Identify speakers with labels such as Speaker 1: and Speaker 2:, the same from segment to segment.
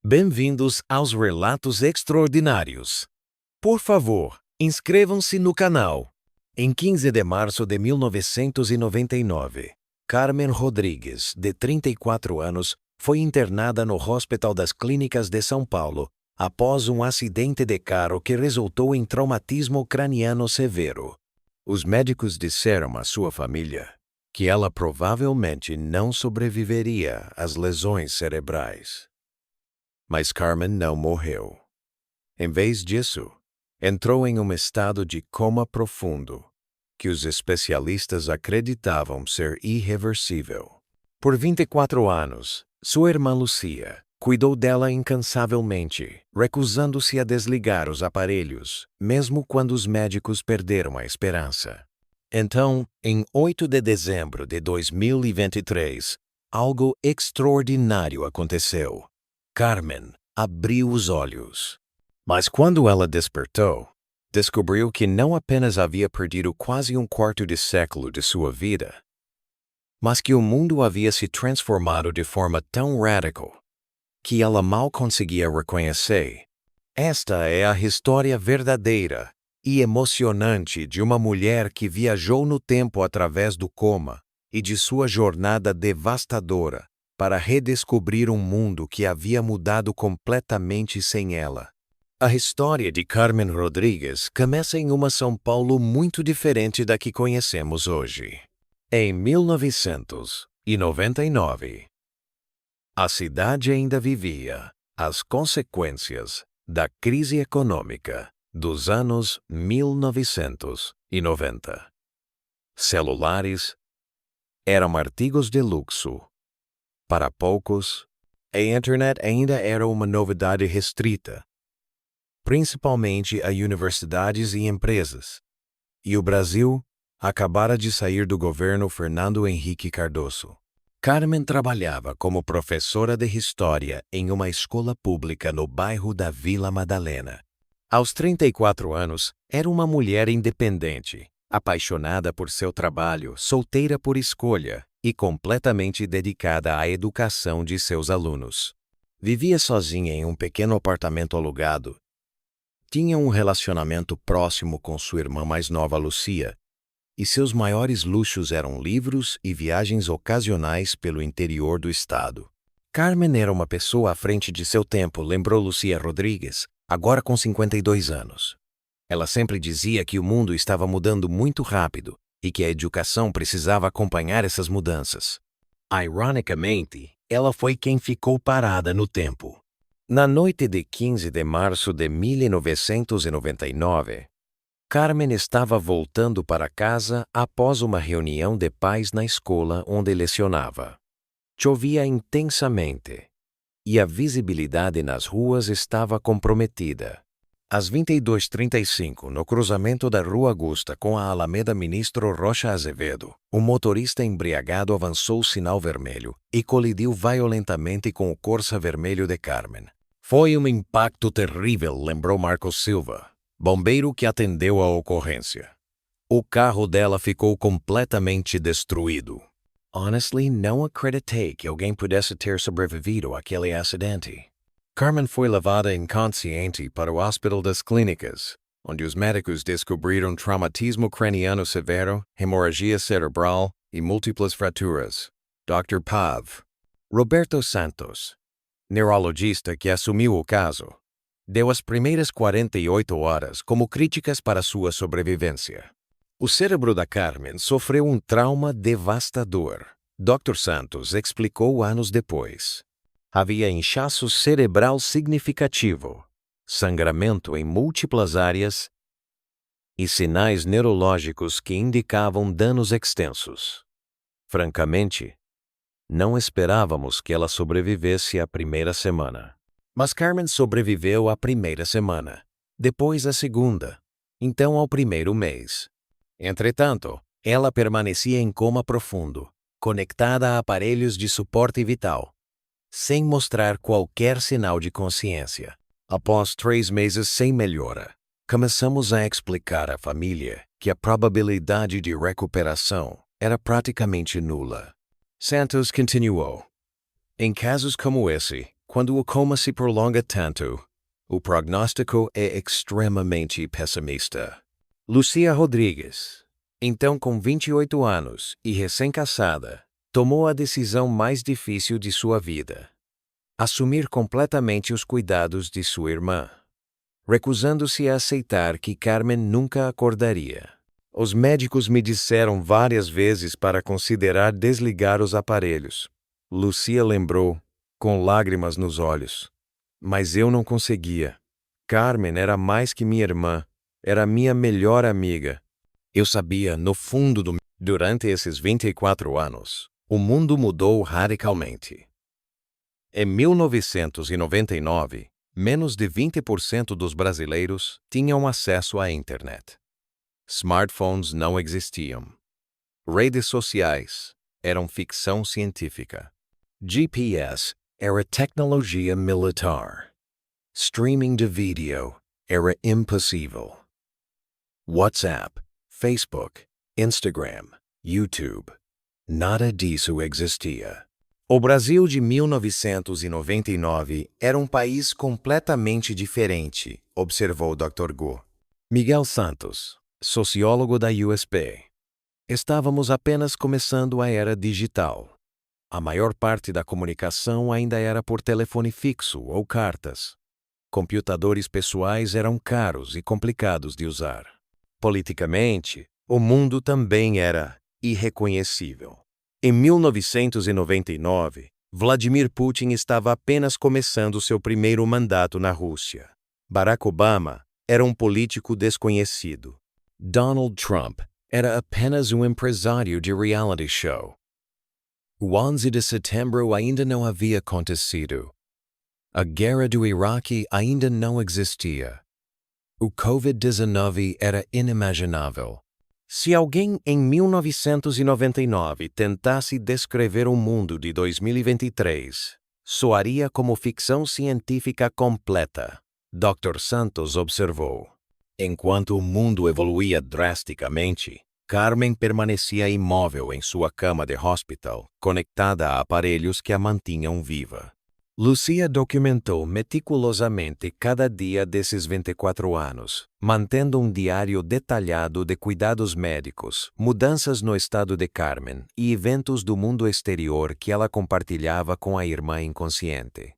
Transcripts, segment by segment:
Speaker 1: Bem-vindos aos Relatos Extraordinários. Por favor, inscrevam-se no canal. Em 15 de março de 1999, Carmen Rodrigues, de 34 anos, foi internada no Hospital das Clínicas de São Paulo após um acidente de carro que resultou em traumatismo craniano severo. Os médicos disseram à sua família que ela provavelmente não sobreviveria às lesões cerebrais. Mas Carmen não morreu. Em vez disso, entrou em um estado de coma profundo, que os especialistas acreditavam ser irreversível. Por 24 anos, sua irmã Lucia cuidou dela incansavelmente, recusando-se a desligar os aparelhos, mesmo quando os médicos perderam a esperança. Então, em 8 de dezembro de 2023, algo extraordinário aconteceu. Carmen abriu os olhos. Mas quando ela despertou, descobriu que não apenas havia perdido quase um quarto de século de sua vida, mas que o mundo havia se transformado de forma tão radical que ela mal conseguia reconhecer. Esta é a história verdadeira e emocionante de uma mulher que viajou no tempo através do coma e de sua jornada devastadora para redescobrir um mundo que havia mudado completamente sem ela. A história de Carmen Rodrigues começa em uma São Paulo muito diferente da que conhecemos hoje. Em 1999, a cidade ainda vivia as consequências da crise econômica dos anos 1990. Celulares eram artigos de luxo. Para poucos, a internet ainda era uma novidade restrita, principalmente a universidades e empresas. E o Brasil acabara de sair do governo Fernando Henrique Cardoso. Carmen trabalhava como professora de história em uma escola pública no bairro da Vila Madalena. Aos 34 anos, era uma mulher independente, apaixonada por seu trabalho, solteira por escolha e completamente dedicada à educação de seus alunos. Vivia sozinha em um pequeno apartamento alugado. Tinha um relacionamento próximo com sua irmã mais nova, Lucia, e seus maiores luxos eram livros e viagens ocasionais pelo interior do estado. Carmen era uma pessoa à frente de seu tempo, lembrou Lucia Rodrigues, agora com 52 anos. Ela sempre dizia que o mundo estava mudando muito rápido e que a educação precisava acompanhar essas mudanças. Ironicamente, ela foi quem ficou parada no tempo. Na noite de 15 de março de 1999, Carmen estava voltando para casa após uma reunião de pais na escola onde lecionava. Chovia intensamente e a visibilidade nas ruas estava comprometida. Às 22h35, no cruzamento da Rua Augusta com a Alameda Ministro Rocha Azevedo, um motorista embriagado avançou o sinal vermelho e colidiu violentamente com o Corsa vermelho de Carmen. Foi um impacto terrível, lembrou Marcos Silva, bombeiro que atendeu a ocorrência. O carro dela ficou completamente destruído. Honestly, não acreditei que alguém pudesse ter sobrevivido àquele acidente. Carmen foi levada inconsciente para o Hospital das Clínicas, onde os médicos descobriram traumatismo craniano severo, hemorragia cerebral e múltiplas fraturas. Dr. Pav. Roberto Santos, neurologista que assumiu o caso, deu as primeiras 48 horas como críticas para sua sobrevivência. O cérebro da Carmen sofreu um trauma devastador. Dr. Santos explicou anos depois. Havia inchaço cerebral significativo, sangramento em múltiplas áreas e sinais neurológicos que indicavam danos extensos. Francamente, não esperávamos que ela sobrevivesse à primeira semana. Mas Carmen sobreviveu à primeira semana, depois à segunda, então ao primeiro mês. Entretanto, ela permanecia em coma profundo, conectada a aparelhos de suporte vital, sem mostrar qualquer sinal de consciência. Após 3 meses sem melhora, começamos a explicar à família que a probabilidade de recuperação era praticamente nula. Santos continuou. Em casos como esse, Quando o coma se prolonga tanto, o prognóstico é extremamente pessimista. Lucia Rodrigues, então com 28 anos e recém-casada, tomou a decisão mais difícil de sua vida: assumir completamente os cuidados de sua irmã, recusando-se a aceitar que Carmen nunca acordaria. Os médicos me disseram várias vezes para considerar desligar os aparelhos. Lucia lembrou, com lágrimas nos olhos. Mas eu não conseguia. Carmen era mais que minha irmã, era minha melhor amiga. Eu sabia, no fundo do... Durante esses 24 anos, o mundo mudou radicalmente. Em 1999, menos de 20% dos brasileiros tinham acesso à internet. Smartphones não existiam. Redes sociais eram ficção científica. GPS era tecnologia militar. Streaming de vídeo era impossível. WhatsApp, Facebook, Instagram, YouTube, nada disso existia. O Brasil de 1999 era um país completamente diferente, observou Dr. Gu. Miguel Santos, sociólogo da USP. Estávamos apenas começando a era digital. A maior parte da comunicação ainda era por telefone fixo ou cartas. Computadores pessoais eram caros e complicados de usar. Politicamente, o mundo também era irreconhecível. Em 1999, Vladimir Putin estava apenas começando seu primeiro mandato na Rússia. Barack Obama era um político desconhecido. Donald Trump era apenas um empresário de reality show. O 11 de setembro ainda não havia acontecido. A guerra do Iraque ainda não existia. O Covid-19 era inimaginável. Se alguém em 1999 tentasse descrever o mundo de 2023, soaria como ficção científica completa. Dr. Santos observou. Enquanto o mundo evoluía drasticamente, Carmen permanecia imóvel em sua cama de hospital, conectada a aparelhos que a mantinham viva. Lucia documentou meticulosamente cada dia desses 24 anos, mantendo um diário detalhado de cuidados médicos, mudanças no estado de Carmen e eventos do mundo exterior que ela compartilhava com a irmã inconsciente.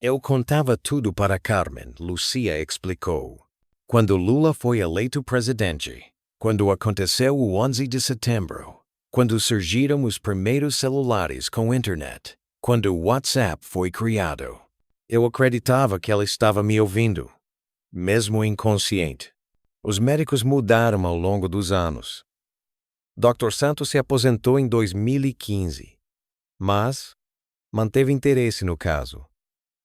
Speaker 1: Eu contava tudo para Carmen, Lucia explicou. Quando Lula foi eleito presidente, quando aconteceu o 11 de setembro, quando surgiram os primeiros celulares com internet, quando o WhatsApp foi criado, eu acreditava que ela estava me ouvindo, mesmo inconsciente. Os médicos mudaram ao longo dos anos. Dr. Santos se aposentou em 2015, mas manteve interesse no caso.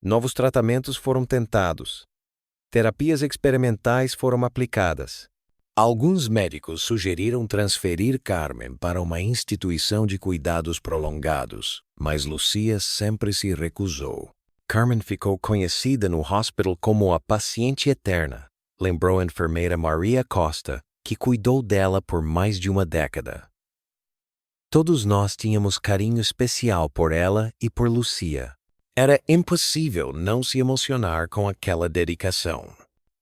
Speaker 1: Novos tratamentos foram tentados. Terapias experimentais foram aplicadas. Alguns médicos sugeriram transferir Carmen para uma instituição de cuidados prolongados, mas Lucia sempre se recusou. Carmen ficou conhecida no hospital como a paciente eterna, lembrou a enfermeira Maria Costa, que cuidou dela por mais de uma década. Todos nós tínhamos carinho especial por ela e por Lucia. Era impossível não se emocionar com aquela dedicação.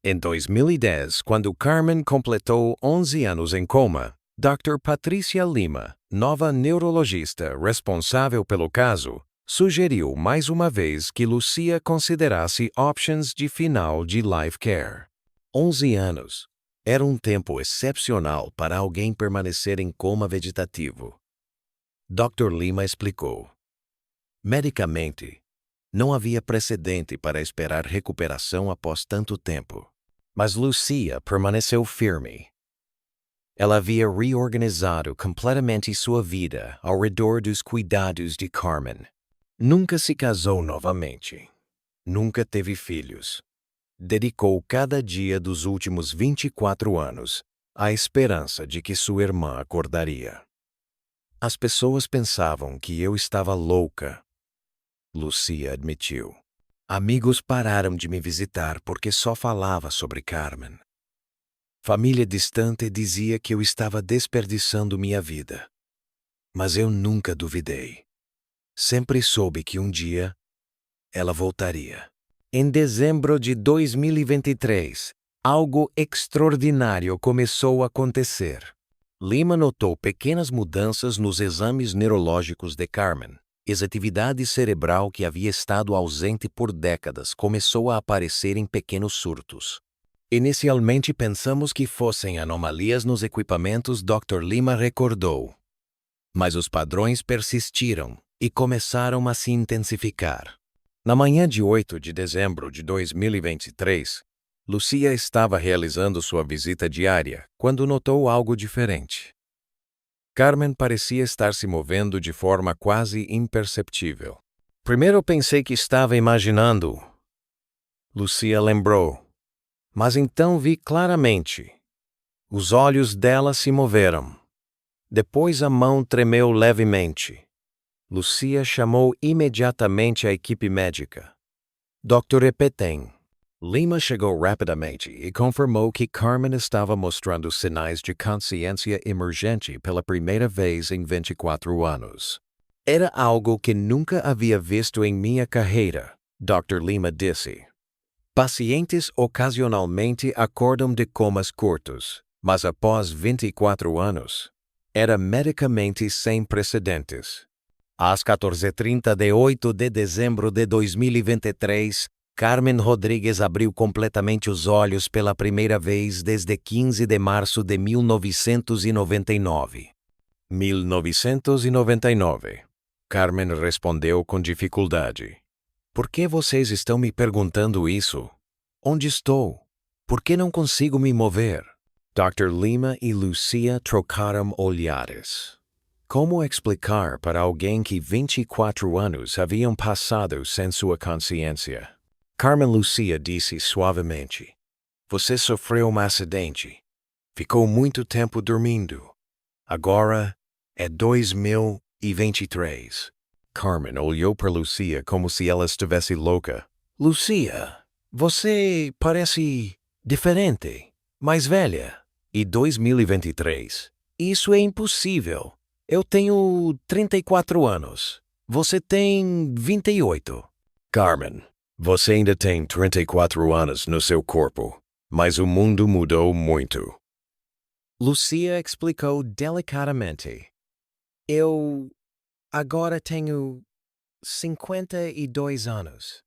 Speaker 1: Em 2010, quando Carmen completou 11 anos em coma, Dr. Patrícia Lima, nova neurologista responsável pelo caso, sugeriu mais uma vez que Lucia considerasse options de final de life care. 11 anos. Era um tempo excepcional para alguém permanecer em coma vegetativo. Dr. Lima explicou. Medicamente, não havia precedente para esperar recuperação após tanto tempo. Mas Lucia permaneceu firme. Ela havia reorganizado completamente sua vida ao redor dos cuidados de Carmen. Nunca se casou novamente. Nunca teve filhos. Dedicou cada dia dos últimos 24 anos à esperança de que sua irmã acordaria. As pessoas pensavam que eu estava louca, Lucia admitiu. Amigos pararam de me visitar porque só falava sobre Carmen. Família distante dizia que eu estava desperdiçando minha vida. Mas eu nunca duvidei. Sempre soube que um dia ela voltaria. Em dezembro de 2023, algo extraordinário começou a acontecer. Lima notou pequenas mudanças nos exames neurológicos de Carmen. Essa atividade cerebral que havia estado ausente por décadas começou a aparecer em pequenos surtos. Inicialmente pensamos que fossem anomalias nos equipamentos, Dr. Lima recordou. Mas os padrões persistiram e começaram a se intensificar. Na manhã de 8 de dezembro de 2023, Lucia estava realizando sua visita diária quando notou algo diferente. Carmen parecia estar se movendo de forma quase imperceptível. Primeiro pensei que estava imaginando, Lucia lembrou. Mas então vi claramente. Os olhos dela se moveram. Depois a mão tremeu levemente. Lucia chamou imediatamente a equipe médica. Dr. Epetem. Lima chegou rapidamente e confirmou que Carmen estava mostrando sinais de consciência emergente pela primeira vez em 24 anos. Era algo que nunca havia visto em minha carreira, Dr. Lima disse. Pacientes ocasionalmente acordam de comas curtos, mas após 24 anos, era medicamente sem precedentes. Às 14h30 de 8 de dezembro de 2023, Carmen Rodrigues abriu completamente os olhos pela primeira vez desde 15 de março de 1999. 1999. Carmen respondeu com dificuldade. Por que vocês estão me perguntando isso? Onde estou? Por que não consigo me mover? Dr. Lima e Lucia trocaram olhares. Como explicar para alguém que 24 anos haviam passado sem sua consciência? Carmen Lucia disse suavemente. Você sofreu um acidente. Ficou muito tempo dormindo. Agora é 2023. Carmen olhou para Lucia como se ela estivesse louca. Lucia, você parece diferente, mais velha. E 2023? Isso é impossível. Eu tenho 34 anos. Você tem 28. Carmen, você ainda tem 34 anos no seu corpo, mas o mundo mudou muito. Lucia explicou delicadamente. Eu agora tenho 52 anos.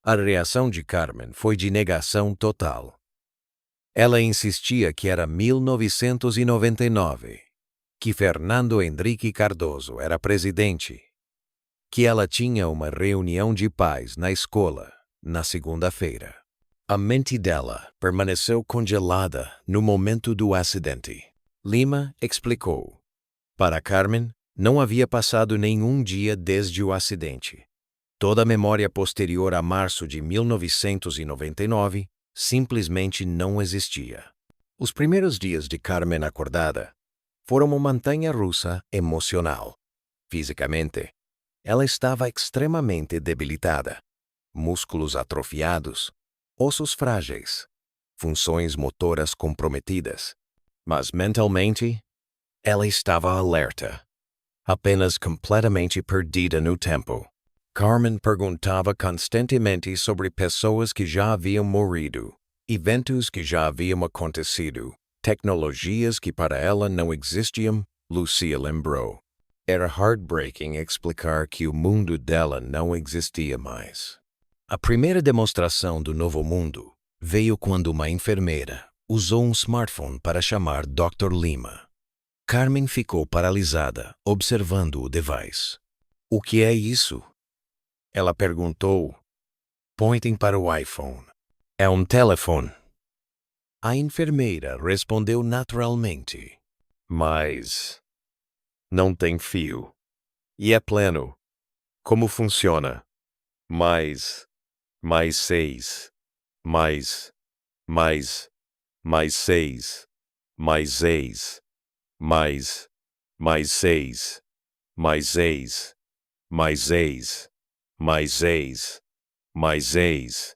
Speaker 1: A reação de Carmen foi de negação total. Ela insistia que era 1999, que Fernando Henrique Cardoso era presidente, que ela tinha uma reunião de pais na escola na segunda-feira. A mente dela permaneceu congelada no momento do acidente. Lima explicou. Para Carmen, não havia passado nenhum dia desde o acidente. Toda a memória posterior a março de 1999 simplesmente não existia. Os primeiros dias de Carmen acordada foram uma montanha-russa emocional. Fisicamente, ela estava extremamente debilitada. Músculos atrofiados, ossos frágeis, funções motoras comprometidas. Mas mentalmente, ela estava alerta, apenas completamente perdida no tempo. Carmen perguntava constantemente sobre pessoas que já haviam morrido, eventos que já haviam acontecido, tecnologias que para ela não existiam, Lucia lembrou. Era heartbreaking explicar que o mundo dela não existia mais. A primeira demonstração do novo mundo veio quando uma enfermeira usou um smartphone para chamar Dr. Lima. Carmen ficou paralisada, observando o device. O que é isso? Ela perguntou, pointing para o iPhone. É um telefone. A enfermeira respondeu naturalmente. Mas não tem fio. E é pleno. Como funciona? Mais 6, mais 6, mais 6, mais 6, mais 6, mais 6, mais 6, mais 6,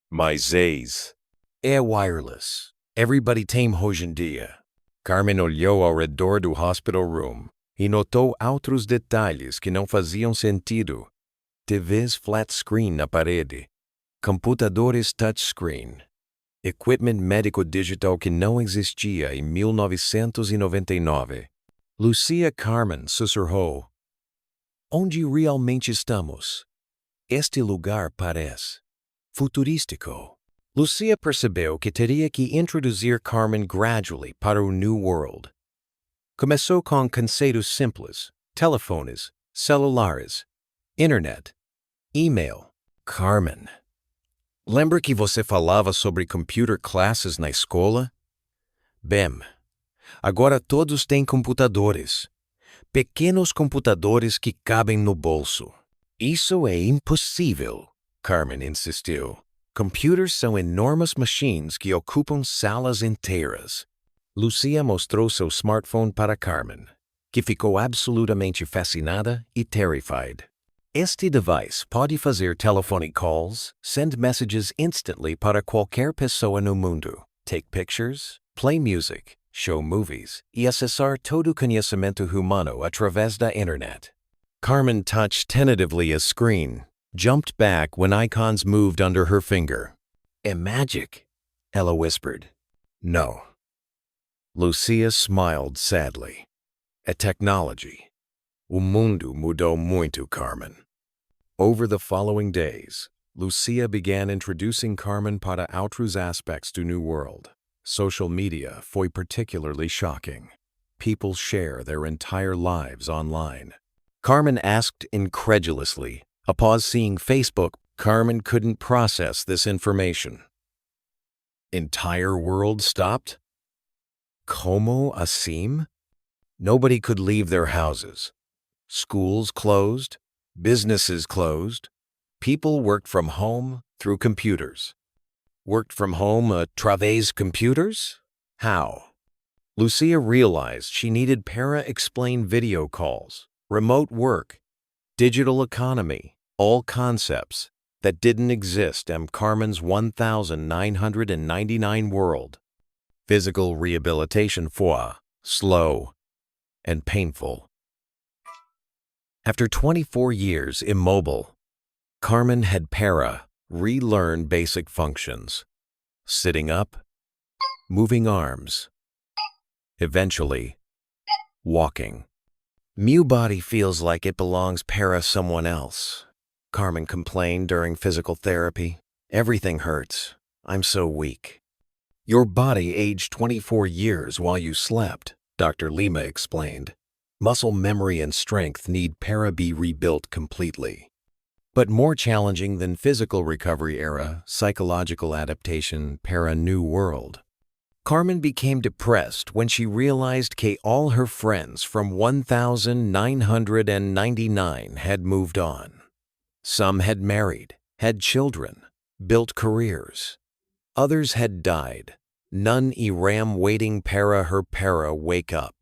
Speaker 1: mais 6. É wireless. Everybody tem hoje em dia. Carmen olhou ao redor do hospital room e notou outros detalhes que não faziam sentido. TVs flat screen na parede, computadores touchscreen, equipment médico digital que não existia em 1999. Lucia Carmen sussurrou. Onde realmente estamos? Este lugar parece futurístico. Lucia percebeu que teria que introduzir Carmen gradually para o New World. Começou com conceitos simples, telefones, celulares, internet, e-mail. Carmen, lembra que você falava sobre computer classes na escola? Bem, agora todos têm computadores. Pequenos computadores que cabem no bolso. Isso é impossível, Carmen insistiu. Computers são enormes machines que ocupam salas inteiras. Lucia mostrou seu smartphone para Carmen, que ficou absolutamente fascinada e terrified. Este device pode fazer telephone calls, send messages instantly para qualquer pessoa no mundo, take pictures, play music, show movies e acessar todo o conhecimento humano através da internet. Carmen touched tentatively a screen, jumped back when icons moved under her finger. É magic, ela whispered. No. Lucia smiled sadly. É technology. O mundo mudou muito, Carmen. Over the following days, Lucia began introducing Carmen para outros aspects do New World. Social media foi particularly shocking. People share their entire lives online. Carmen asked incredulously. Upon seeing Facebook, Carmen couldn't process this information. Entire world stopped? Como assim? Nobody could leave their houses. Schools closed. Businesses closed. People worked from home through computers. Worked from home através computers? How? Lucia realized she needed para-explain video calls, remote work, digital economy, all concepts that didn't exist in Carmen's 1999 world. Physical rehabilitation foi slow and painful. After 24 years immobile, Carmen had relearn basic functions. Sitting up, moving arms, eventually, walking. Meu body feels like it belongs para someone else, Carmen complained during physical therapy. Everything hurts. I'm so weak. Your body aged 24 years while you slept, Dr. Lima explained. Muscle memory and strength need para be rebuilt completely. But more challenging than physical recovery era, psychological adaptation para new world. Carmen became depressed when she realized que all her friends from 1999 had moved on. Some had married, had children, built careers. Others had died. None iram waiting para her para wake up.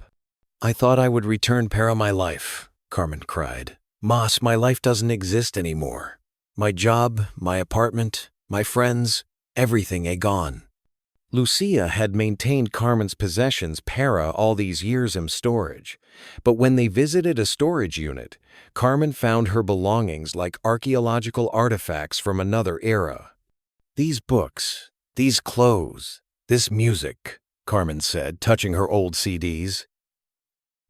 Speaker 1: I thought I would return para my life, Carmen cried. Mas, my life doesn't exist anymore. My job, my apartment, my friends, everything est gone. Lucia had maintained Carmen's possessions para all these years in storage, but when they visited a storage unit, Carmen found her belongings like archaeological artifacts from another era. These books, these clothes, this music, Carmen said, touching her old CDs.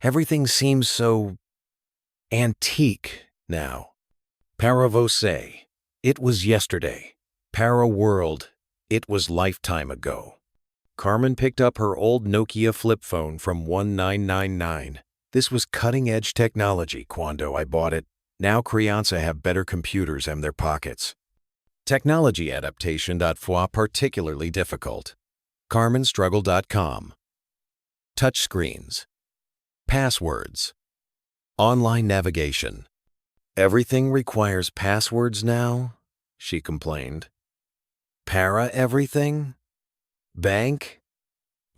Speaker 1: Everything seems so antique now. Para você, it was yesterday. Para world, it was lifetime ago. Carmen picked up her old Nokia flip phone from 1999. This was cutting-edge technology quando I bought it. Now criança have better computers in their pockets. Technology adaptation foi particularly difficult. CarmenStruggle.com. Touchscreens. Passwords. Online navigation. Everything requires passwords now, she complained. Para everything? Bank?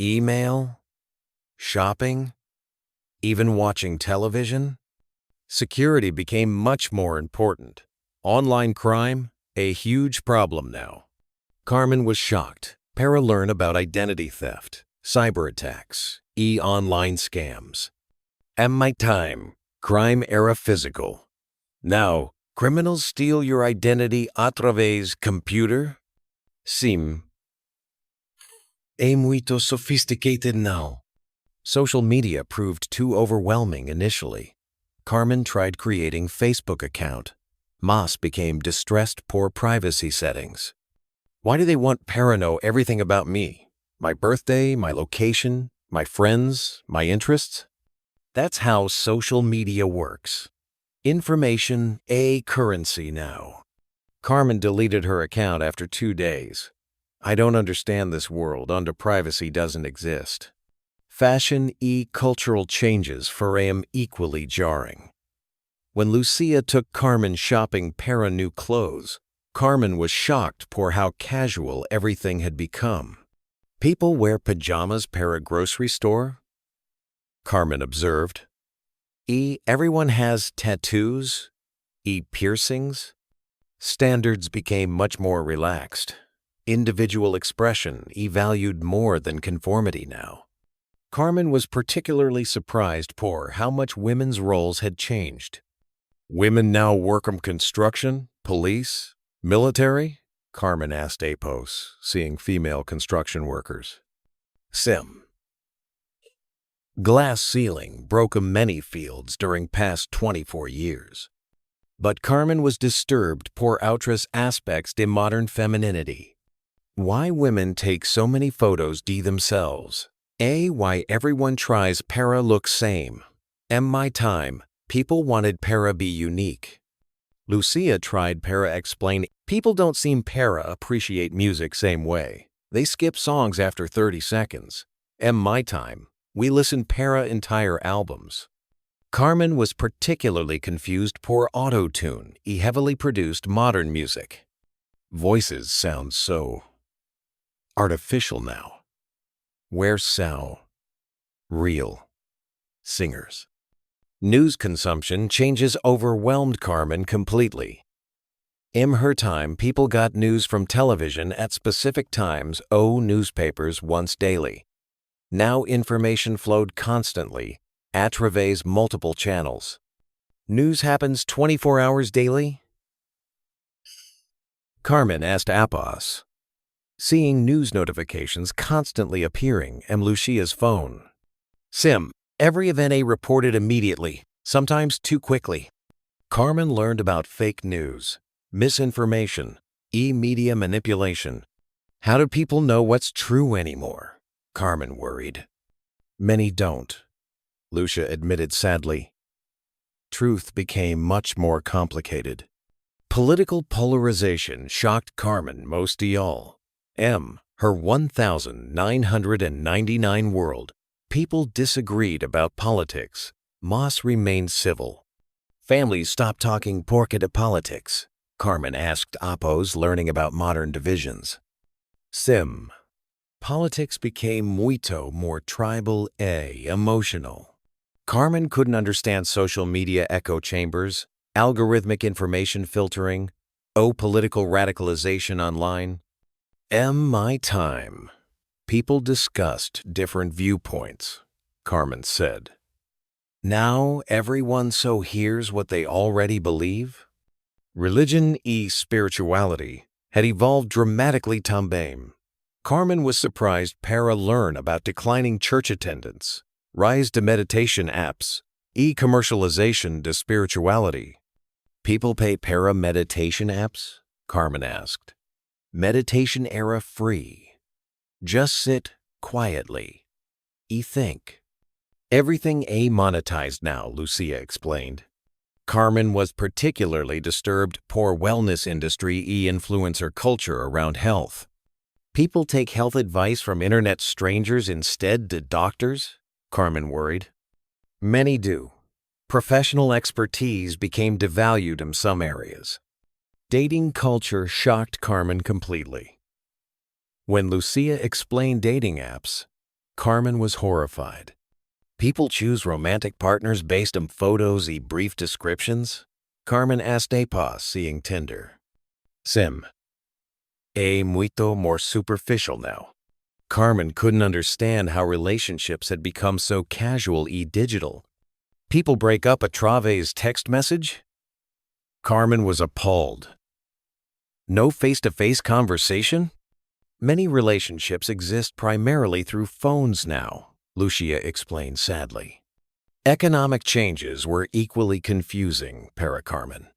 Speaker 1: Email? Shopping? Even watching television? Security became much more important. Online crime? A huge problem now. Carmen was shocked. Para learn about identity theft, cyber attacks, online scams. At my time, crime era physical. Now, Criminals steal your identity a través computer? Sim. É muito sophisticated now. Social media proved too overwhelming initially. Carmen tried creating Facebook account. Mas became distressed poor privacy settings. Why do they want para know everything about me? My birthday, my location, my friends, my interests? That's how social media works. Information, a currency now. Carmen deleted her account after 2 days. I don't understand this world under privacy doesn't exist. Fashion cultural changes for am equally jarring. When Lucia took Carmen shopping para new clothes, Carmen was shocked for how casual everything had become. People wear pajamas para grocery store? Carmen observed. Everyone has tattoos? Piercings? Standards became much more relaxed. Individual expression valued more than conformity now. Carmen was particularly surprised for how much women's roles had changed. Women now work in construction, police, military? Carmen asked Apos, seeing female construction workers. Sim. Glass ceiling broke in many fields during past 24 years. But Carmen was disturbed por outras aspects de modern femininity. Why women take so many photos de themselves? Why everyone tries para look same. My time, people wanted para be unique. Lucia tried para explain, people don't seem para appreciate music same way. They skip songs after 30 seconds. My time, we listen para entire albums. Carmen was particularly confused por auto-tune, heavily produced modern music. Voices sound so artificial now. Where's sound real singers? News consumption changes overwhelmed Carmen completely. In her time, people got news from television at specific times, newspapers once daily. Now information flowed constantly, a través multiple channels. News happens 24 hours daily? Carmen asked Apos, seeing news notifications constantly appearing in Lucia's phone. Sim, every event reported immediately, sometimes too quickly. Carmen learned about fake news, misinformation, media manipulation. How do people know what's true anymore? Carmen worried. Many don't, Lucia admitted sadly. Truth became much more complicated. Political polarization shocked Carmen most of all. Her 1999 world. People disagreed about politics. Mas remained civil. Families stopped talking porca de politics. Carmen asked Apos, learning about modern divisions. Sim. Politics became muito more tribal emotional. Carmen couldn't understand social media echo chambers, algorithmic information filtering, political radicalization online. My time. People discussed different viewpoints, Carmen said. Now everyone so hears what they already believe? Religion spirituality had evolved dramatically também. Carmen was surprised para learn about declining church attendance, rise to meditation apps, commercialization to spirituality. People pay para meditation apps? Carmen asked. Meditation era free. Just sit quietly. Think. Everything monetized now, Lucia explained. Carmen was particularly disturbed por wellness industry influencer culture around health. People take health advice from internet strangers instead to doctors? Carmen worried. Many do. Professional expertise became devalued in some areas. Dating culture shocked Carmen completely. When Lucia explained dating apps, Carmen was horrified. People choose romantic partners based on photos brief descriptions? Carmen asked Apos, seeing Tinder. Sim. Muito more superficial now. Carmen couldn't understand how relationships had become so casual digital. People break up a través text message? Carmen was appalled. No face-to-face conversation? Many relationships exist primarily through phones now, Lucia explained sadly. Economic changes were equally confusing, para Carmen.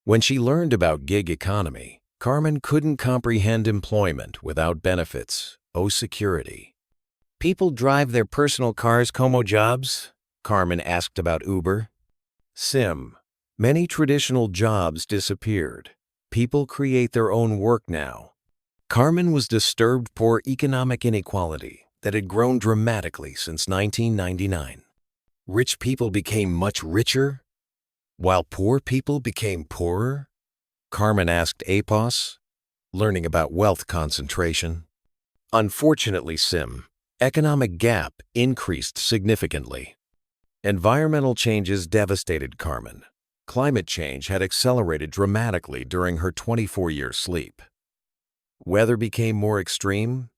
Speaker 1: When she learned about gig economy, Carmen couldn't comprehend employment without benefits, security. People drive their personal cars como jobs? Carmen asked about Uber. Many traditional jobs disappeared. People create their own work now. Carmen was disturbed por economic inequality that had grown dramatically since 1999. Rich people became much richer, while poor people became poorer? Carmen asked Apos, learning about wealth concentration. Unfortunately, economic gap increased significantly. Environmental changes devastated Carmen. Climate change had accelerated dramatically during her 24-year sleep. Weather became more extreme?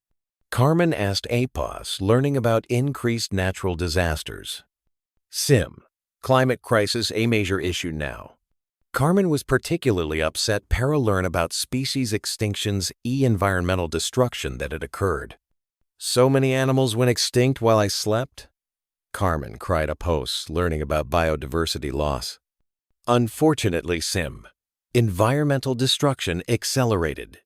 Speaker 1: Carmen asked Apos, learning about increased natural disasters. Climate crisis a major issue now. Carmen was particularly upset para learn about species extinctions environmental destruction that had occurred. So many animals went extinct while I slept? Carmen cried Apos, learning about biodiversity loss. Unfortunately, environmental destruction accelerated.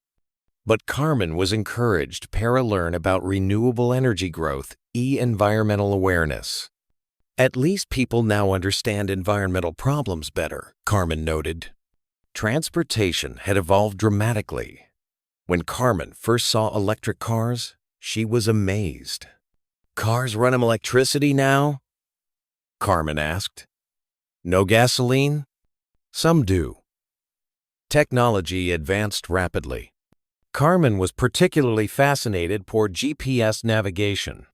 Speaker 1: But Carmen was encouraged para learn about renewable energy growth environmental awareness. At least people now understand environmental problems better, Carmen noted. Transportation had evolved dramatically. When Carmen first saw electric cars, she was amazed. Cars run on electricity now? Carmen asked. No gasoline? Some do. Technology advanced rapidly. Carmen was particularly fascinated por GPS navigation.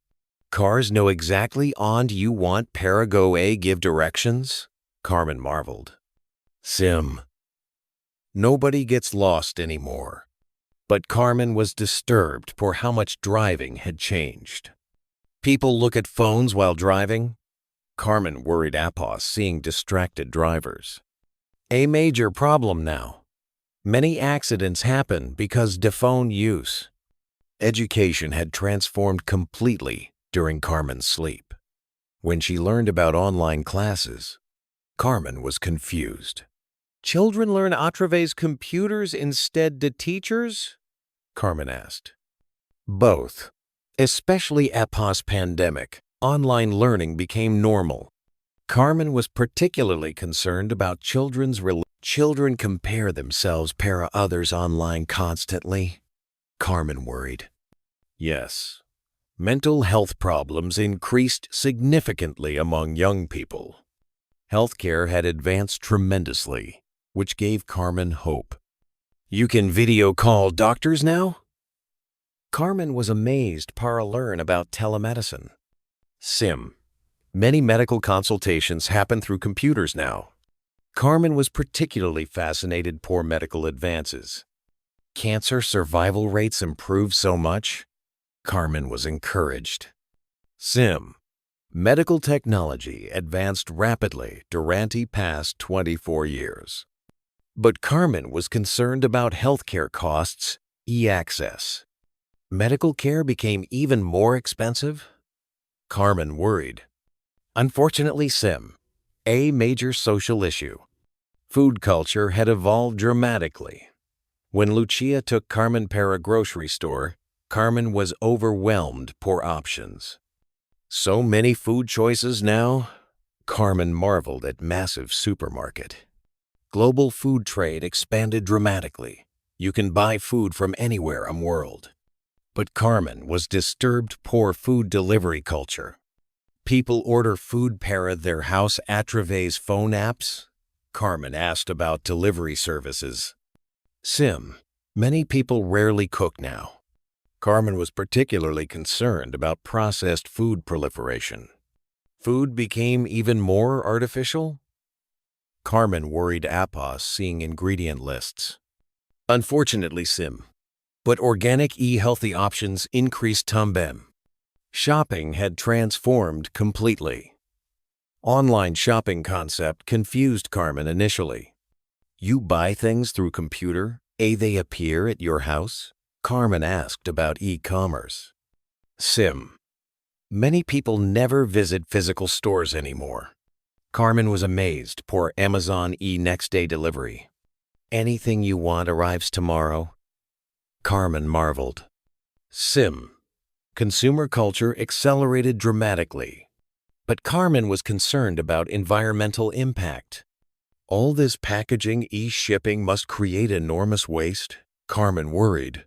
Speaker 1: Cars know exactly onde you want para go give directions? Carmen marveled. Nobody gets lost anymore. But Carmen was disturbed por how much driving had changed. People look at phones while driving? Carmen worried Apos, seeing distracted drivers. A major problem now. Many accidents happen because de phone use. Education had transformed completely during Carmen's sleep. When she learned about online classes, Carmen was confused. Children learn a través computers instead de teachers? Carmen asked. Both. Especially após pandemic, online learning became normal. Carmen was particularly concerned about children compare themselves para others online constantly. Carmen worried. Yes. Mental health problems increased significantly among young people. Healthcare had advanced tremendously, which gave Carmen hope. You can video call doctors now? Carmen was amazed para learn about telemedicine. Many medical consultations happen through computers now. Carmen was particularly fascinated por medical advances. Cancer survival rates improved so much? Carmen was encouraged. Medical technology advanced rapidly durante past 24 years. But Carmen was concerned about healthcare costs, access. Medical care became even more expensive? Carmen worried. Unfortunately, a major social issue. Food culture had evolved dramatically. When Lucia took Carmen para grocery store, Carmen was overwhelmed por options. So many food choices now? Carmen marveled at massive supermarket. Global food trade expanded dramatically. You can buy food from anywhere in the world. But Carmen was disturbed por food delivery culture. People order food para their house a través phone apps? Carmen asked about delivery services. Many people rarely cook now. Carmen was particularly concerned about processed food proliferation. Food became even more artificial? Carmen worried Apos, seeing ingredient lists. Unfortunately, but organic healthy options increased também. Shopping had transformed completely. Online shopping concept confused Carmen initially. You buy things through computer? They appear at your house? Carmen asked about e-commerce. Sim. Many people never visit physical stores anymore. Carmen was amazed. Poor Amazon next-day delivery. Anything you want arrives tomorrow? Carmen marveled. Sim. Consumer culture accelerated dramatically. But Carmen was concerned about environmental impact. All this packaging, e-shipping must create enormous waste? Carmen worried.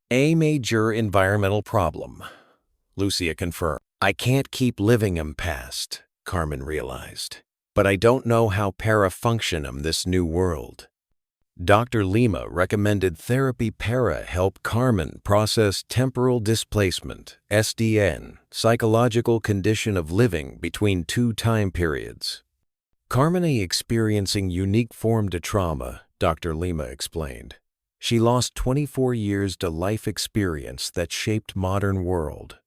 Speaker 1: A major environmental problem, Lucia confirmed. I can't keep living in past, Carmen realized. But I don't know how para function in this new world. Dr. Lima recommended therapy para help Carmen process temporal displacement, SDN, psychological condition of living between two time periods. Carmen experiencing unique form de trauma, Dr. Lima explained. She lost 24 years to life experience that shaped modern world.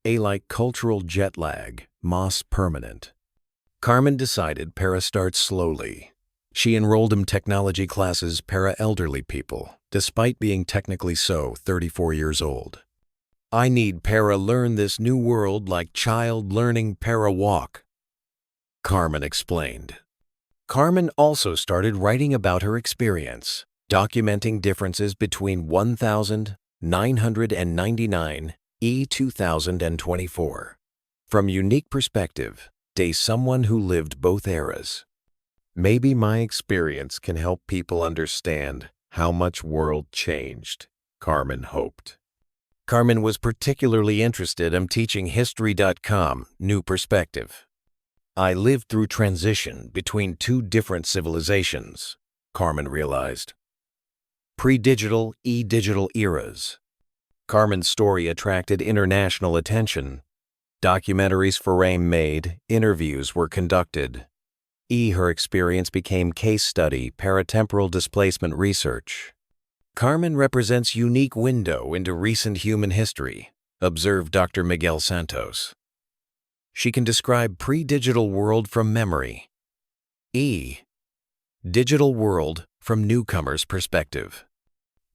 Speaker 1: Like cultural jet lag, mas permanent. Carmen decided para start slowly. She enrolled in technology classes para elderly people, despite being technically 34 years old. I need para learn this new world like child learning para walk, Carmen explained. Carmen also started writing about her experience, documenting differences between 1999 2024. From unique perspective, someone who lived both eras. Maybe my experience can help people understand how much world changed, Carmen hoped. Carmen was particularly interested in teaching history.com new perspective. I lived through transition between two different civilizations, Carmen realized. Pre-digital, digital eras. Carmen's story attracted international attention. Documentaries were made, interviews were conducted. Her experience became case study paratemporal displacement research. Carmen represents unique window into recent human history, observed Dr. Miguel Santos. She can describe pre-digital world from memory. Digital world from newcomer's perspective.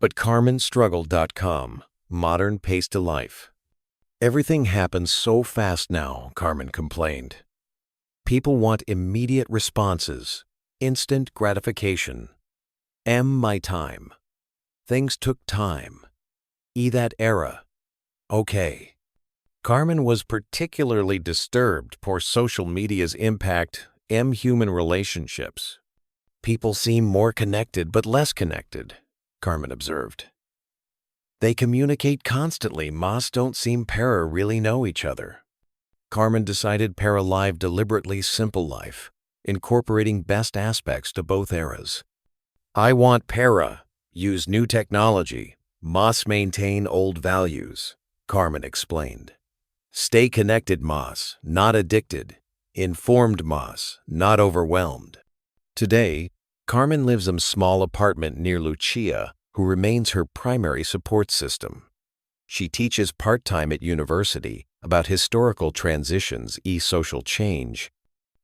Speaker 1: But Carmen struggled.com, modern pace to life. Everything happens so fast now, Carmen complained. People want immediate responses, instant gratification. My time. Things took time. That era. Okay. Carmen was particularly disturbed for social media's impact human relationships. People seem more connected but less connected, Carmen observed. They communicate constantly, mas don't seem para really know each other. Carmen decided para live deliberately simple life, incorporating best aspects to both eras. I want para, use new technology, mas maintain old values, Carmen explained. Stay connected mas, not addicted. Informed mas, not overwhelmed. Today, Carmen lives in a small apartment near Lucia, who remains her primary support system. She teaches part-time at university about historical transitions, social change.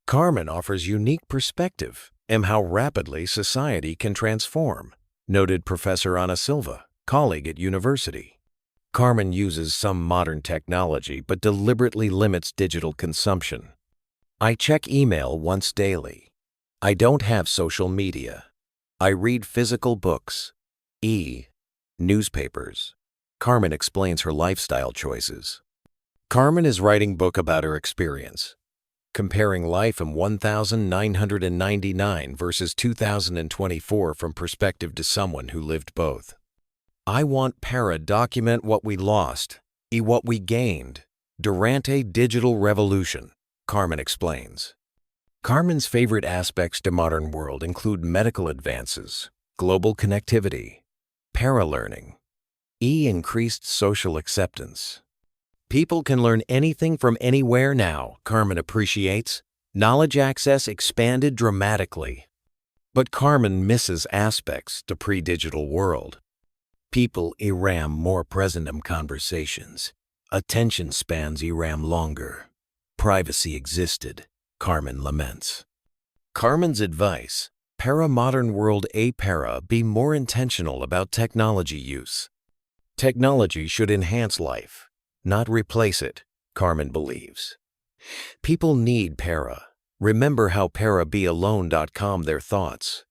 Speaker 1: Carmen offers unique perspective on how rapidly society can transform, noted Professor Ana Silva, colleague at university. Carmen uses some modern technology but deliberately limits digital consumption. I check email once daily. I don't have social media. I read physical books, newspapers. Carmen explains her lifestyle choices. Carmen is writing book about her experience, comparing life in 1999 versus 2024 from perspective to someone who lived both. I want para document what we lost, what we gained. Durante digital revolution, Carmen explains. Carmen's favorite aspects to modern world include medical advances, global connectivity, para-learning, increased social acceptance. People can learn anything from anywhere now, Carmen appreciates. Knowledge access expanded dramatically. But Carmen misses aspects to pre-digital world. People eram more present in conversations. Attention spans eram longer. Privacy existed, Carmen laments. Carmen's advice, para modern world para be more intentional about technology use. Technology should enhance life, not replace it, Carmen believes. People need para. Remember how parabealone.com their thoughts.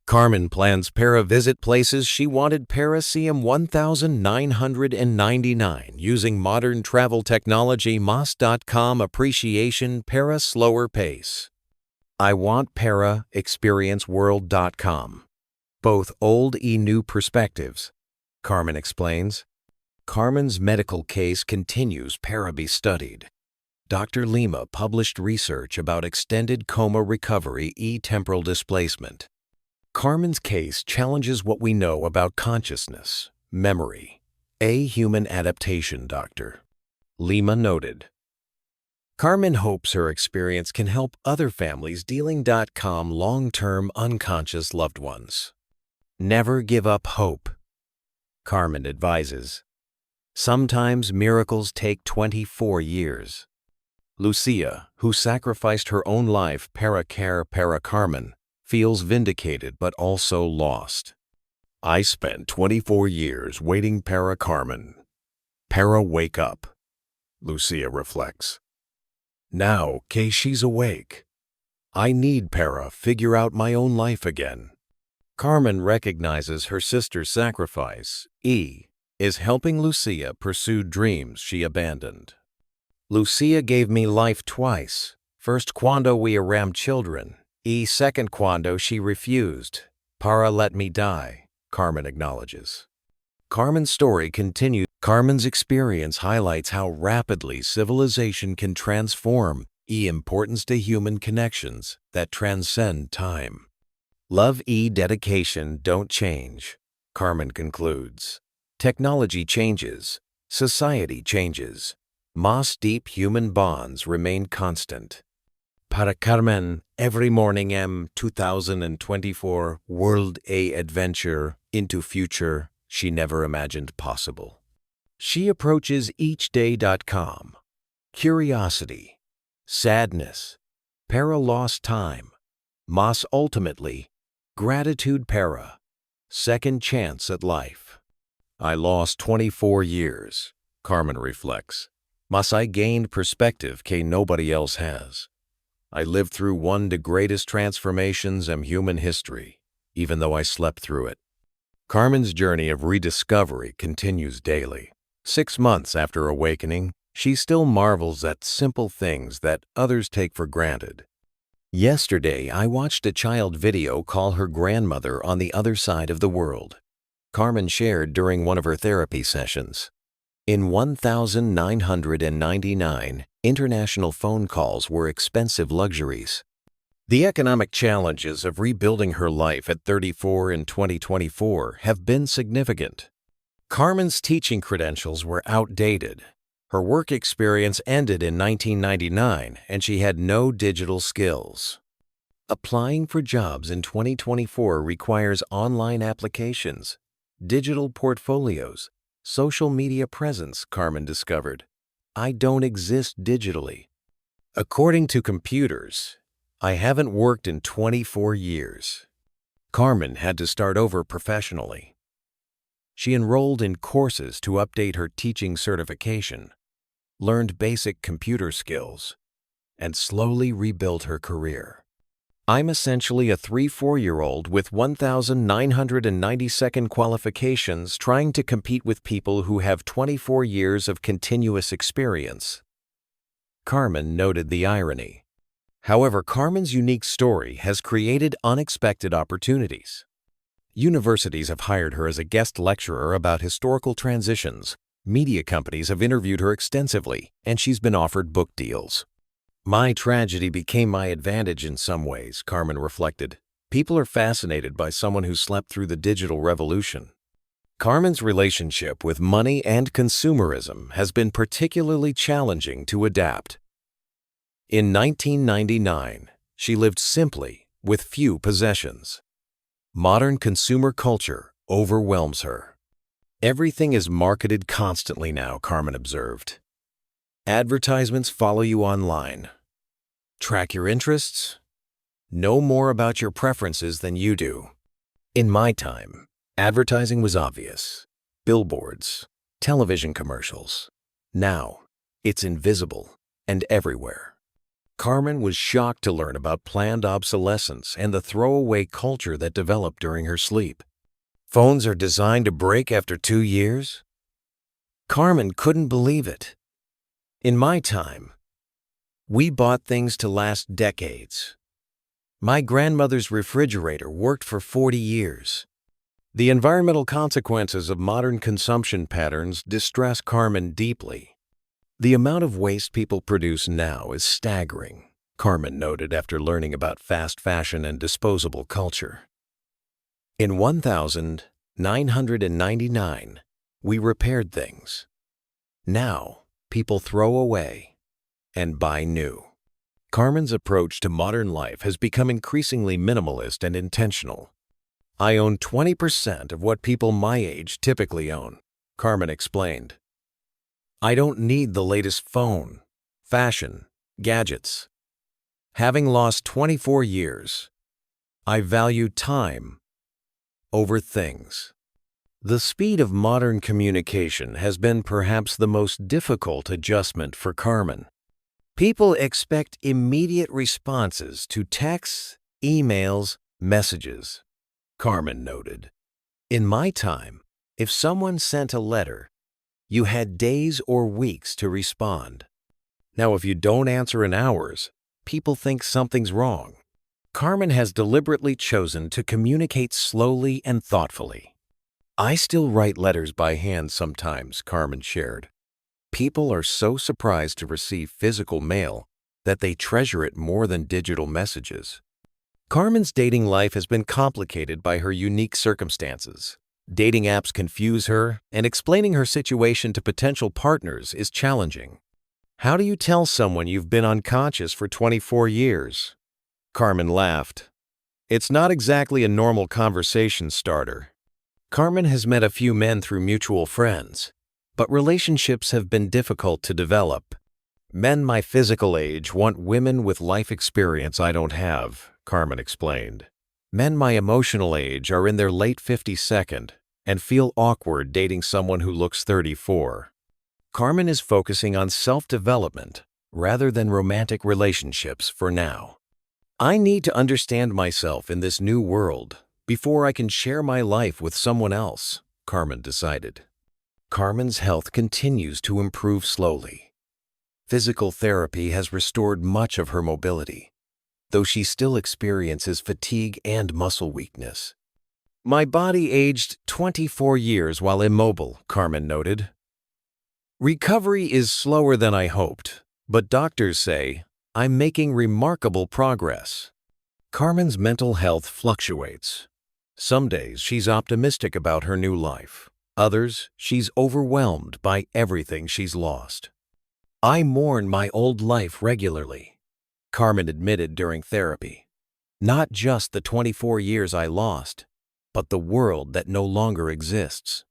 Speaker 1: Carmen plans para visit places she wanted para see 1999 using modern travel technology mas.com appreciation para slower pace. I want para experienceworld.com. Both old and new perspectives, Carmen explains. Carmen's medical case continues para be studied. Dr. Lima published research about extended coma recovery temporal displacement. Carmen's case challenges what we know about consciousness, memory, human adaptation, Dr. Lima noted. Carmen hopes her experience can help other families dealing.com long-term unconscious loved ones. Never give up hope, Carmen advises. Sometimes miracles take 24 years. Lucia, who sacrificed her own life para Carmen, feels vindicated but also lost. I spent 24 years waiting para Carmen. Para wake up, Lucia reflects. Now que she's awake, I need para figure out my own life again. Carmen recognizes her sister's sacrifice, is helping Lucia pursue dreams she abandoned. Lucia gave me life twice, first cuando we eram children, second cuando she refused, para let me die, Carmen acknowledges. Carmen's story continues. Carmen's experience highlights how rapidly civilization can transform importance to human connections that transcend time. Love dedication don't change, Carmen concludes. Technology changes, society changes, mas deep human bonds remain constant. Para Carmen, every morning 2024 world adventure into future she never imagined possible. She approaches eachday.com. Curiosity, sadness, para lost time, mas ultimately, gratitude para, second chance at life. I lost 24 years, Carmen reflects, mas I gained perspective que nobody else has. I lived through one of the greatest transformations in human history, even though I slept through it. Carmen's journey of rediscovery continues daily. 6 months after awakening, she still marvels at simple things that others take for granted. Yesterday, I watched a child video call her grandmother on the other side of the world. Carmen shared during one of her therapy sessions. In 1999, international phone calls were expensive luxuries. The economic challenges of rebuilding her life at 34 in 2024 have been significant. Carmen's teaching credentials were outdated. Her work experience ended in 1999 and she had no digital skills. Applying for jobs in 2024 requires online applications, digital portfolios, social media presence, Carmen discovered. I don't exist digitally. According to computers, I haven't worked in 24 years. Carmen had to start over professionally. She enrolled in courses to update her teaching certification, learned basic computer skills, and slowly rebuilt her career. I'm essentially a 3-4-year-old with 1,992nd qualifications trying to compete with people who have 24 years of continuous experience. Carmen noted the irony. However, Carmen's unique story has created unexpected opportunities. Universities have hired her as a guest lecturer about historical transitions. Media companies have interviewed her extensively, and she's been offered book deals. My tragedy became my advantage in some ways, Carmen reflected. People are fascinated by someone who slept through the digital revolution. Carmen's relationship with money and consumerism has been particularly challenging to adapt. In 1999, she lived simply with few possessions. Modern consumer culture overwhelms her. Everything is marketed constantly now, Carmen observed. Advertisements follow you online. Track your interests. know more about your preferences than you do. In my time, advertising was obvious. Billboards, television commercials. Now, it's invisible and everywhere. Carmen was shocked to learn about planned obsolescence and the throwaway culture that developed during her sleep. Phones are designed to break after 2 years? Carmen couldn't believe it. In my time, we bought things to last decades. My grandmother's refrigerator worked for 40 years. The environmental consequences of modern consumption patterns distress Carmen deeply. The amount of waste people produce now is staggering, Carmen noted after learning about fast fashion and disposable culture. In 1999, we repaired things. Now, people throw away and buy new. Carmen's approach to modern life has become increasingly minimalist and intentional. I own 20% of what people my age typically own, Carmen explained. I don't need the latest phone, fashion, gadgets. Having lost 24 years, I value time over things. The speed of modern communication has been perhaps the most difficult adjustment for Carmen. People expect immediate responses to texts, emails, messages, Carmen noted. In my time, if someone sent a letter, you had days or weeks to respond. Now, if you don't answer in hours, people think something's wrong. Carmen has deliberately chosen to communicate slowly and thoughtfully. I still write letters by hand sometimes, Carmen shared. People are so surprised to receive physical mail that they treasure it more than digital messages. Carmen's dating life has been complicated by her unique circumstances. Dating apps confuse her, and explaining her situation to potential partners is challenging. How do you tell someone you've been unconscious for 24 years? Carmen laughed. It's not exactly a normal conversation starter. Carmen has met a few men through mutual friends, but relationships have been difficult to develop. Men my physical age want women with life experience I don't have, Carmen explained. Men my emotional age are in their late 52nd and feel awkward dating someone who looks 34. Carmen is focusing on self-development rather than romantic relationships for now. I need to understand myself in this new world before I can share my life with someone else, Carmen decided. Carmen's health continues to improve slowly. Physical therapy has restored much of her mobility, though she still experiences fatigue and muscle weakness. My body aged 24 years while immobile, Carmen noted. Recovery is slower than I hoped, but doctors say I'm making remarkable progress. Carmen's mental health fluctuates. Some days she's optimistic about her new life. Others, she's overwhelmed by everything she's lost. I mourn my old life regularly, Carmen admitted during therapy. Not just the 24 years I lost, but the world that no longer exists.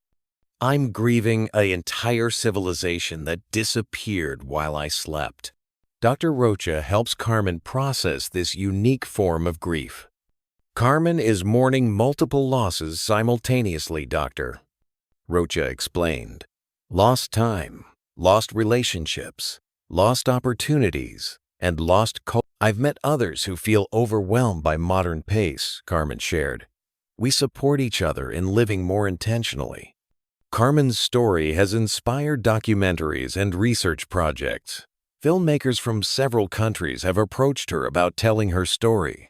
Speaker 1: I'm grieving an entire civilization that disappeared while I slept. Dr. Rocha helps Carmen process this unique form of grief. Carmen is mourning multiple losses simultaneously, Doctor, Rocha explained. Lost time, lost relationships, lost opportunities, and lost culture. I've met others who feel overwhelmed by modern pace, Carmen shared. We support each other in living more intentionally. Carmen's story has inspired documentaries and research projects. Filmmakers from several countries have approached her about telling her story.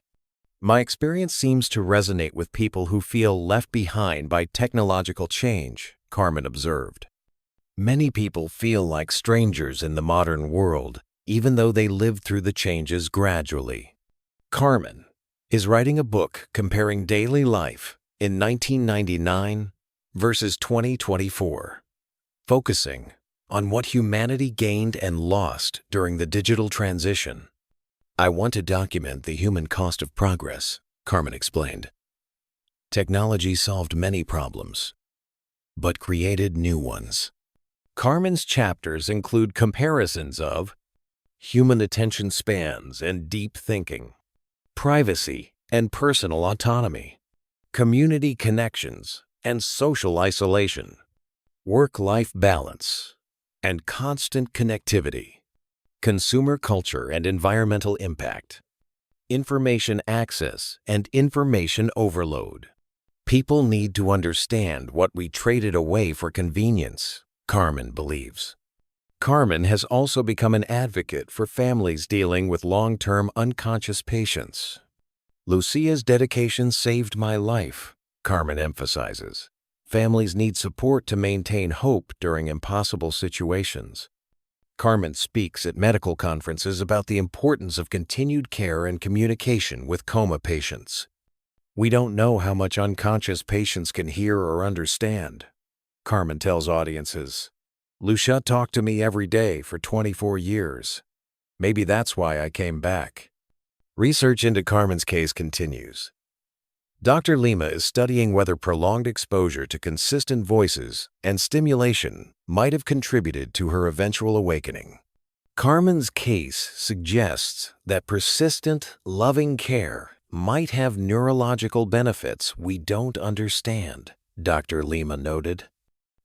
Speaker 1: My experience seems to resonate with people who feel left behind by technological change, Carmen observed. Many people feel like strangers in the modern world, even though they lived through the changes gradually. Carmen is writing a book comparing daily life in 1999 versus 2024, focusing on what humanity gained and lost during the digital transition. I want to document the human cost of progress, Carmen explained. Technology solved many problems, but created new ones. Carmen's chapters include comparisons of human attention spans and deep thinking, privacy and personal autonomy, community connections and social isolation, work-life balance, and constant connectivity, consumer culture and environmental impact, information access and information overload. People need to understand what we traded away for convenience, Carmen believes. Carmen has also become an advocate for families dealing with long-term unconscious patients. Lucia's dedication saved my life, Carmen emphasizes. Families need support to maintain hope during impossible situations. Carmen speaks at medical conferences about the importance of continued care and communication with coma patients. We don't know how much unconscious patients can hear or understand, Carmen tells audiences. Lucia talked to me every day for 24 years. Maybe that's why I came back. Research into Carmen's case continues. Dr. Lima is studying whether prolonged exposure to consistent voices and stimulation might have contributed to her eventual awakening. Carmen's case suggests that persistent, loving care might have neurological benefits we don't understand, Dr. Lima noted.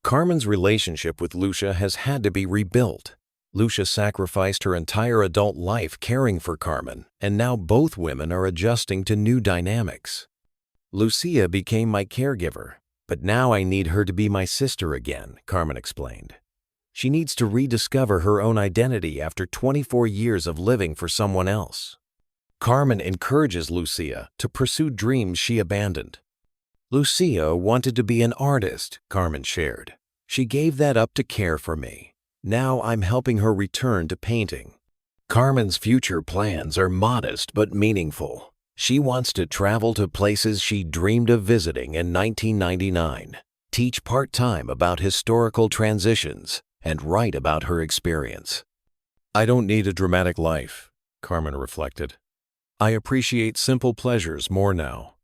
Speaker 1: Carmen's relationship with Lucia has had to be rebuilt. Lucia sacrificed her entire adult life caring for Carmen, and now both women are adjusting to new dynamics. Lucia became my caregiver, but now I need her to be my sister again, Carmen explained. She needs to rediscover her own identity after 24 years of living for someone else. Carmen encourages Lucia to pursue dreams she abandoned. Lucia wanted to be an artist, Carmen shared. She gave that up to care for me. Now I'm helping her return to painting. Carmen's future plans are modest but meaningful. She wants to travel to places she dreamed of visiting in 1999, teach part-time about historical transitions, and write about her experience. I don't need a dramatic life, Carmen reflected. I appreciate simple pleasures more now.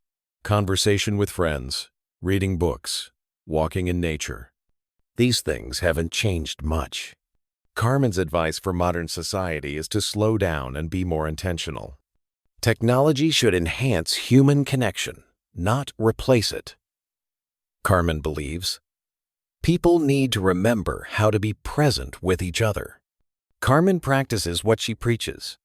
Speaker 1: Conversation with friends, reading books, walking in nature. These things haven't changed much. Carmen's advice for modern society is to slow down and be more intentional. Technology should enhance human connection, not replace it. Carmen believes. People need to remember how to be present with each other. Carmen practices what she preaches.